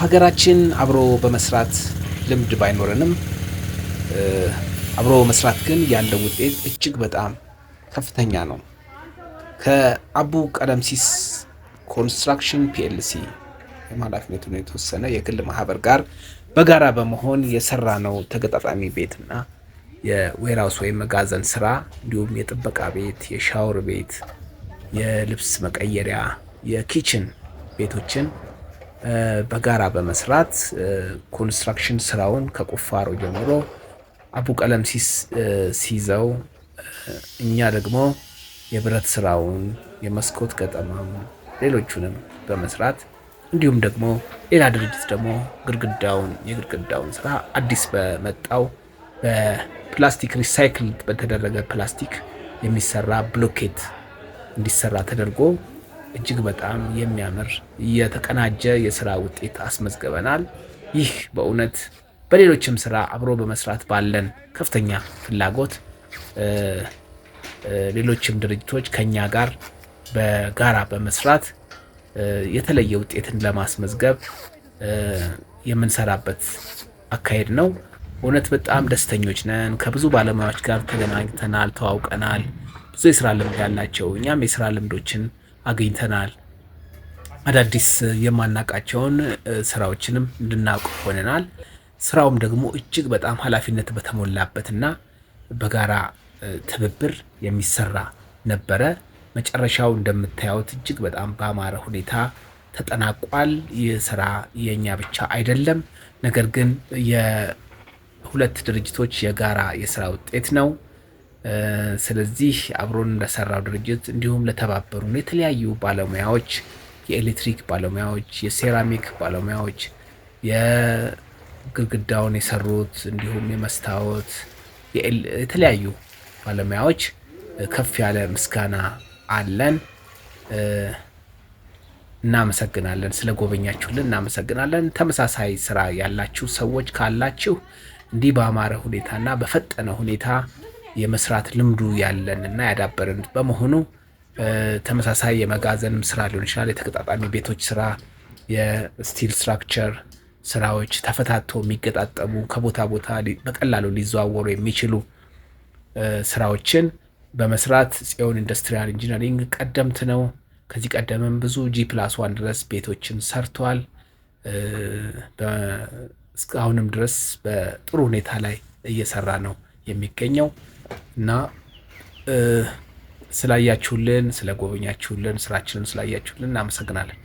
በሀገራችን አብሮ በመስራት ልምድ ባይኖረንም አብሮ መስራት ግን ያለው ውጤት እጅግ በጣም ከፍተኛ ነው። ከአቡ ቀለምሲስ ኮንስትራክሽን ፒኤልሲ ኃላፊነቱን የተወሰነ የግል ማህበር ጋር በጋራ በመሆን የሰራ ነው ተገጣጣሚ ቤትና የዌርሃውስ ወይም መጋዘን ስራ እንዲሁም የጥበቃ ቤት፣ የሻወር ቤት፣ የልብስ መቀየሪያ፣ የኪችን ቤቶችን በጋራ በመስራት ኮንስትራክሽን ስራውን ከቁፋሮ ጀምሮ አቡ ቀለምሲስ ሲይዘው እኛ ደግሞ የብረት ስራውን፣ የመስኮት ገጠማውን፣ ሌሎቹንም በመስራት እንዲሁም ደግሞ ሌላ ድርጅት ደግሞ የግድግዳውን ስራ አዲስ በመጣው በፕላስቲክ ሪሳይክል በተደረገ ፕላስቲክ የሚሰራ ብሎኬት እንዲሰራ ተደርጎ እጅግ በጣም የሚያምር የተቀናጀ የስራ ውጤት አስመዝግበናል። ይህ በእውነት በሌሎችም ስራ አብሮ በመስራት ባለን ከፍተኛ ፍላጎት ሌሎችም ድርጅቶች ከኛ ጋር በጋራ በመስራት የተለየ ውጤትን ለማስመዝገብ የምንሰራበት አካሄድ ነው። እውነት በጣም ደስተኞች ነን። ከብዙ ባለሙያዎች ጋር ተገናኝተናል፣ ተዋውቀናል። ብዙ የስራ ልምድ ያላቸው እኛም የስራ ልምዶችን አግኝተናል። አዳዲስ የማናውቃቸውን ስራዎችንም እንድናውቅ ሆነናል። ስራውም ደግሞ እጅግ በጣም ኃላፊነት በተሞላበትና በጋራ ትብብር የሚሰራ ነበረ። መጨረሻው እንደምታዩት እጅግ በጣም በአማረ ሁኔታ ተጠናቋል። ይህ ስራ የኛ ብቻ አይደለም፣ ነገር ግን የሁለት ድርጅቶች የጋራ የስራ ውጤት ነው። ስለዚህ አብሮን ለሰራው ድርጅት እንዲሁም ለተባበሩን የተለያዩ ባለሙያዎች፣ የኤሌክትሪክ ባለሙያዎች፣ የሴራሚክ ባለሙያዎች፣ የግድግዳውን የሰሩት እንዲሁም የመስታወት የተለያዩ ባለሙያዎች ከፍ ያለ ምስጋና አለን። እናመሰግናለን። ስለ ጎበኛችሁልን እናመሰግናለን። ተመሳሳይ ስራ ያላችሁ ሰዎች ካላችሁ እንዲህ በአማረ ሁኔታና በፈጠነ ሁኔታ የመስራት ልምዱ ያለን እና ያዳበርን በመሆኑ ተመሳሳይ የመጋዘንም ስራ ሊሆን ይችላል፣ የተገጣጣሚ ቤቶች ስራ፣ የስቲል ስትራክቸር ስራዎች ተፈታቶ የሚገጣጠሙ ከቦታ ቦታ በቀላሉ ሊዘዋወሩ የሚችሉ ስራዎችን በመስራት ጽዮን ኢንዱስትሪያል ኢንጂነሪንግ ቀደምት ነው። ከዚህ ቀደምም ብዙ G+1 ድረስ ቤቶችን ሰርቷል። እስካሁንም ድረስ በጥሩ ሁኔታ ላይ እየሰራ ነው የሚገኘው እና ስላያችሁልን፣ ስለጎበኛችሁልን፣ ስራችንን ስላያችሁልን እናመሰግናለን።